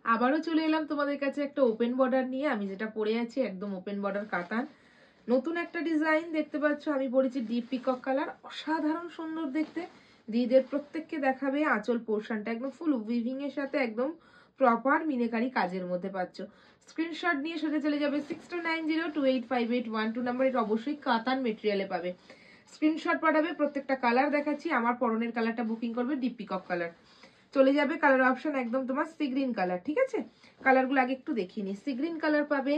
আবারও চলে এলাম তোমাদের কাছে একটা ওপেন বর্ডার নিয়ে। আমি যেটা পরে আছি একদম ওপেন বর্ডার কাতান, নতুন একটা ডিজাইন দেখতে পাচ্ছ। আমি পরেছি ডিপ পিকক কালার, অসাধারণ সুন্দর দেখতে। দিদিদের প্রত্যেককে দেখাবে আঁচল পোর্শনটা একদম ফুল উইভিং এর সাথে একদম প্রপার মিনেকারি কাজের মধ্যে পাচ্ছ। স্ক্রিনশট নিয়ে সোজা চলে যাবে 6290285812 নাম্বার। এটা অবশ্যই কাতান মেটেরিয়ালে পাবে। স্ক্রিনশট পাঠাবে, প্রত্যেকটা কালার দেখাচ্ছি। আমার পরনের কালারটা বুকিং করবে ডিপ পিকক কালার। চলে যাবে কালার অপশন একদম তোমার সি গ্রিন কালার। ঠিক আছে, কালারগুলো আগে একটু দেখিয়ে নি। সি গ্রিন কালার পাবে,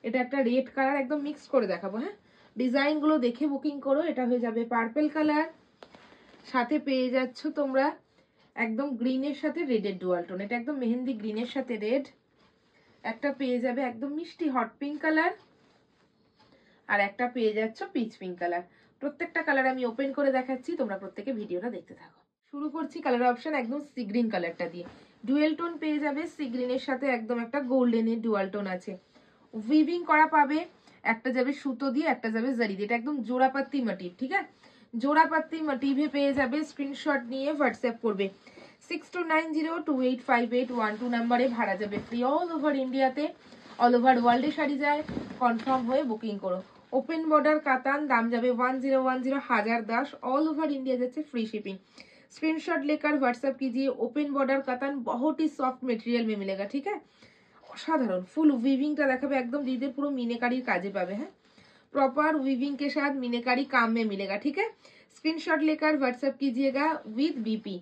এটা একটা রেড কালার, একদম মিক্স করে দেখাবো। হ্যাঁ, ডিজাইনগুলো দেখে বুকিং করো। এটা হয়ে যাবে পার্পল কালার, সাথে পেয়ে যাচ্ছ তোমরা একদম গ্রিনের সাথে রেডের ডুয়াল টোন। এটা একদম মেহেন্দি গ্রিনের সাথে রেড। একটা পেয়ে যাবে একদম মিষ্টি হট পিঙ্ক কালার, আর একটা পেয়ে যাচ্ছ পিচ পিঙ্ক কালার। প্রত্যেকটা কালার আমি ওপেন করে দেখাচ্ছি, তোমরা প্রত্যেকে ভিডিওটা দেখতে থাকো। শুরু করছি কালার অপশন একদম সি গ্রিন কালারটা দিয়ে। ডুয়েল টোন পেয়ে যাবে, সি গ্রিনের সাথে একদম একটা গোল্ডেনের ডুয়াল টোন আছে। উইভিং করা পাবে, একটা যাবে সুতো দিয়ে, একটা যাবে জারি দিয়ে। এটা একদম জোড়াপাত্তি মোটিভ। ঠিক আছে, জোড়াপাত্তি মোটিভে পেয়ে যাবে। স্ক্রিনশট নিয়ে হোয়াটসঅ্যাপ করবে 6290285812 নাম্বারে। ভাড়া যাবে ফ্রি অল ওভার ইন্ডিয়াতে, অল ওভার ওয়ার্ল্ডে শাড়ি যায়। কনফার্ম হয়ে বুকিং করো। ওপেন বর্ডার কাতান, দাম যাবে 1010 1010, ऑल ओवर इंडिया যাচ্ছে फ्री शिपिंग। स्क्रीनशॉट लेकर व्हाट्सएप कीजिए। ओपन बॉर्डर कातान बहुत ही सॉफ्ट मटेरियल में मिलेगा। ठीक है, অসাধারণ ফুল উইভিংটা দেখাবে একদম দিদিদের পুরো মিনেকারির কাজে পাবে। হ্যাঁ, प्रॉपर वीविंग के साथ मीनेकारी काम में मिलेगा। ठीक है, स्क्रीनशॉट लेकर व्हाट्सएप कीजिएगा विद बीपी,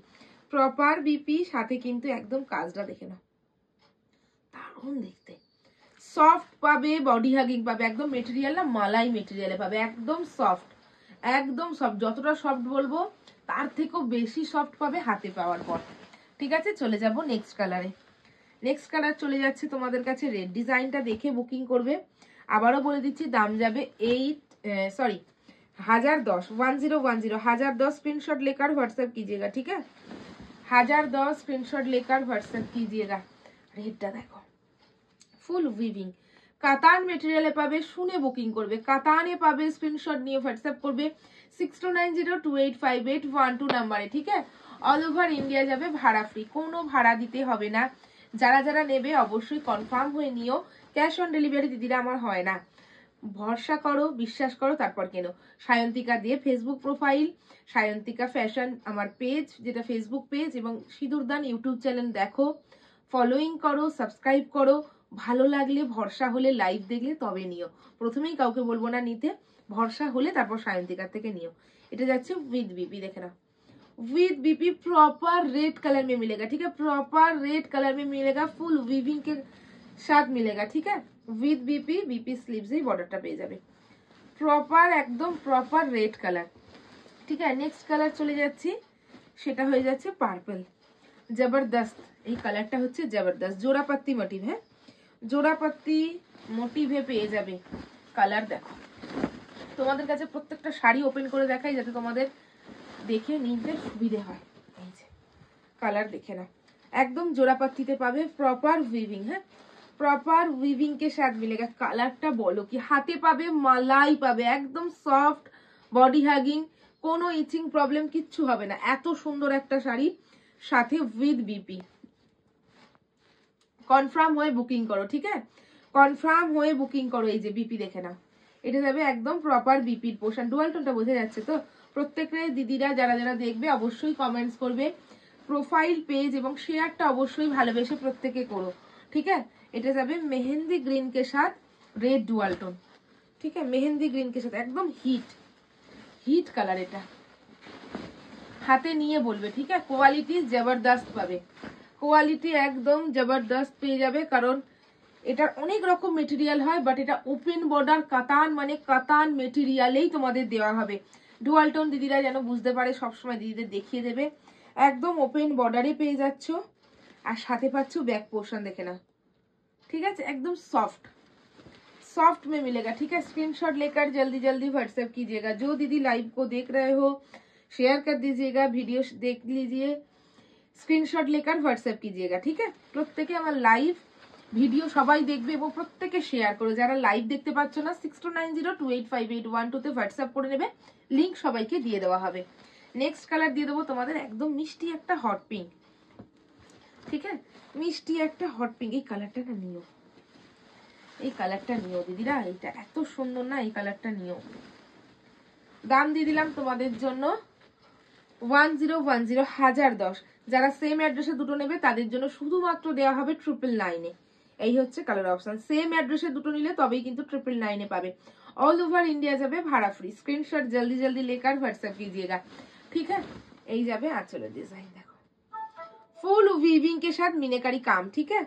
प्रॉपर बीपी সাথে কিন্তু একদম কাজটা দেখে নাও, দারুণ দেখতে। সফট পাবে, বডি হাগিং পাবে, একদম মেটেরিয়াল না মালাই মেটেরিয়ালে পাবে, একদম সফট, একদম সফট। যতটা সফট বলবো তার থেকেও বেশি সফট পাবে হাতে পাওয়ার পর। ঠিক আছে, চলে যাব নেক্সট কালারে। নেক্সট কালার চলে যাচ্ছে তোমাদের কাছে রেড। ডিজাইনটা দেখে বুকিং করবে। আবারও বলে দিচ্ছি দাম যাবে 1010 1010 स्क्रीनशॉट लेकर व्हाट्सएप कीजिएगा। ठीक है, 1010 स्क्रीनशॉट लेकर व्हाट्सएप कीजिएगा। रेडটা দেখো ফুল উইভিং কাতান মেটেরিয়ালে পাবে, শুনে বুকিং করবে। কাতানে পাবে, স্ক্রিনশট নিয়ে হোয়াটসঅ্যাপ করবে 6290285812 নাম্বারে। ঠিক আছে, অল ওভার ইন্ডিয়া যাবে, ভাড়া ফ্রি, কোনো ভাড়া দিতে হবে না। যারা যারা নেবে অবশ্যই কনফার্ম হয়ে নিও। ক্যাশ অন ডেলিভারি দিদিরা আমার হয় না, ভরসা করো, বিশ্বাস করো, তারপর কেনো। সায়ন্তিকা দিয়ে ফেসবুক প্রোফাইল, সায়ন্তিকা ফ্যাশন আমার পেজ, যেটা ফেসবুক পেজ, এবং সিঁদুরদান ইউটিউব চ্যানেল দেখো, ফলোইং করো, সাবস্ক্রাইব করো। ভালো লাগলে, ভরসা হলে, লাইভ দেখলে তবে নিও। প্রথমেই কাউকে বলবো না নিতে, ভরসা হলে তারপর সায়ন্তিকার থেকে নিও। এটা যাচ্ছে উইথ বিপি, দেখে নাও with BP, proper red colour में मिलेगा। ठीक है, प्रॉपर रेड कलर में मिलेगा, फुल वीविंग के साथ मिलेगा। ठीक है, विद बीपी, बीपी स्लीव्स ही बॉर्डरটা পেয়ে যাবে, প্রপার একদম প্রপার রেড কালার। ঠিক আছে, নেক্সট কালার চলে যাচ্ছি, সেটা হয়ে যাচ্ছে পার্পল। জবরদস্ত, এই কালারটা হচ্ছে জবরদস্ত, জোড়াপাত্তি মোটিভ। হ্যাঁ, জোড়াপাত্তি মোটিভে পেয়ে যাবে। কালার দেখো, তোমাদের কাছে প্রত্যেকটা শাড়ি ওপেন করে দেখাই যাতে তোমাদের দেখে নিতে সুবিধে হয়। এই যে কালার দেখে না, একদম জোড়াপাত্তিতে পাবে, প্রপার উইভিং। হ্যাঁ, প্রপার উইভিং কে সাথ মিলেগা। কালারটা বলো কি, হাতে পাবে, মালাই পাবে, একদম সফট, বডি হ্যাগিং, কোনো ইচিং প্রবলেম কিচ্ছু হবে না। এত সুন্দর একটা শাড়ি, সাথে উইথ বিপি। কনফার্ম হয়ে বুকিং করো। ঠিক আছে, কনফার্ম হয়ে বুকিং করো। এই যে বিপি দেখে নাও, এটা যাবে একদম প্রপার বিপির পোর্শন। ডুয়াল টোনটা বোঝা যাচ্ছে তো? প্রত্যেকটা দিদিরা যারা যারা দেখবে অবশ্যই কমেন্টস করবে, প্রোফাইল পেজ এবং শেয়ারটা অবশ্যই ভালোবেসে প্রত্যেকে করো। ঠিক আছে, এটা যাবে মেহেন্দি গ্রিন কে সাথ রেড ডুয়াল টোন। ঠিক আছে, মেহেন্দি গ্রিন কে সাথে একদম হিট হিট কালার। এটা হাতে নিয়ে বলবে। ঠিক আছে, কোয়ালিটি জবরদস্ত পাবে, কোয়ালিটি একদম জবরদস্ত পেয়ে যাবে। কারণ এটার অনেক রকম মেটেরিয়াল হয়, বাট এটা ওপেন বর্ডার কাতান, মানে কাতান মেটেরিয়ালেই তোমাদের দেওয়া হবে। ডুয়াল টোন দিদিরা যেন বুঝতে পারে, সবসময় দিদিদের দেখিয়ে দেবে। একদম ওপেন বর্ডারে পেয়ে যাচ্ছ, আর সাথে পাচ্ছ ব্যাক পোর্শন দেখে না। ঠিক আছে, एकदम सॉफ्ट सॉफ्ट में मिलेगा। ठीक है, स्क्रीनशॉट लेकर जल्दी जल्दी व्हाट्सएप कीजिएगा। जो दीदी लाइव को देख रहे हो शेयर कर दीजिएगा, वीडियो देख लीजिए, स्क्रीनशॉट लेकर व्हाट्सएप कीजिएगा। ठीक है, প্রত্যেকে আমার লাইভ ভিডিও সবাই দেখবে এবং প্রত্যেকে শেয়ার করো। যারা লাইভ দেখতে পাচ্ছ না 6290285812 তে হোয়াটসঅ্যাপ করে নেবে, লিংক সবাইকে দিয়ে দেওয়া হবে। নেক্সট কালার দিয়ে দেবো তোমাদের একদম মিষ্টি একটা হট পিঙ্ক। ঠিক আছে, মিষ্টি একটা হট পিঙ্ক। এই কালারটা না নিও, এই কালারটা নিও দিদিরা, এটা এত সুন্দর না, এই কালারটা নিও। দাম দিয়ে দিলাম তোমাদের জন্য 1010, 1010। যারা সেম অ্যাড্রেসে দুটো নেবে তাদের জন্য শুধুমাত্র দেওয়া হবে 999-এ। এই হচ্ছে কালার অপশন। সেম অ্যাড্রেসে দুটো নিলে তবেই কিন্তু 999-এ পাবে। ऑल ओवर इंडिया যাবে ভাড়া ফ্রি। স্ক্রিনশট জলদি জলদি लेकर व्हाट्सएप कीजिएगा, ठीक है। এই যাবে আঁচলের ডিজাইন, দেখো फुल वीविंग के साथ मीनाकारी काम, ठीक है।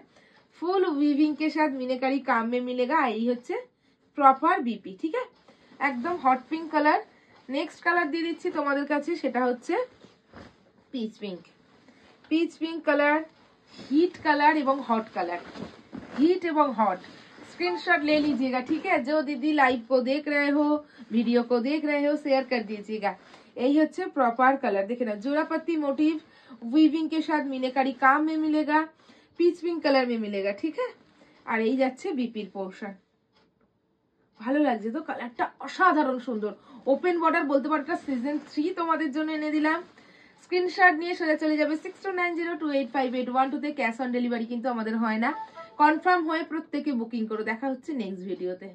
फुल वीविंग के साथ मीनाकारी काम में मिलेगा। এই হচ্ছে প্রপার বিপি, ঠিক আছে, একদম hot pink colour. Next colour দিয়ে দিচ্ছি তোমাদের কাছে, সেটা হচ্ছে peach pink. Peach pink colour, hit colour এবং হট কালার, हिट एवं हॉट। स्क्रीनशॉट ले लीजिएगा, ठीक है। जो दीदी लाइव को देख रहे हो, वीडियो को देख रहे हो, शेयर कर दीजिएगा। यही হচ্ছে प्रॉपर कलर, देखे ना, जोड़ापत्ती मोटिव वीविंग के साथ मीनाकारी काम में मिलेगा, पीच पिंक कलर में मिलेगा, ठीक है। আর এই যাচ্ছে বিপির পোর্শন। ভালো লাগছে তো কালারটা, অসাধারণ সুন্দর। ওপেন বর্ডার বলতে পারো এটা সিজন 3 তোমাদের জন্য এনে দিলাম। স্ক্রিনশট নিয়ে সোজা চলে যাবে 6290285812 তে। ক্যাশ অন ডেলিভারি কিন্তু আমাদের হয় না, কনফার্ম হয়ে প্রত্যেকে বুকিং করো। দেখা হচ্ছে নেক্সট ভিডিওতে।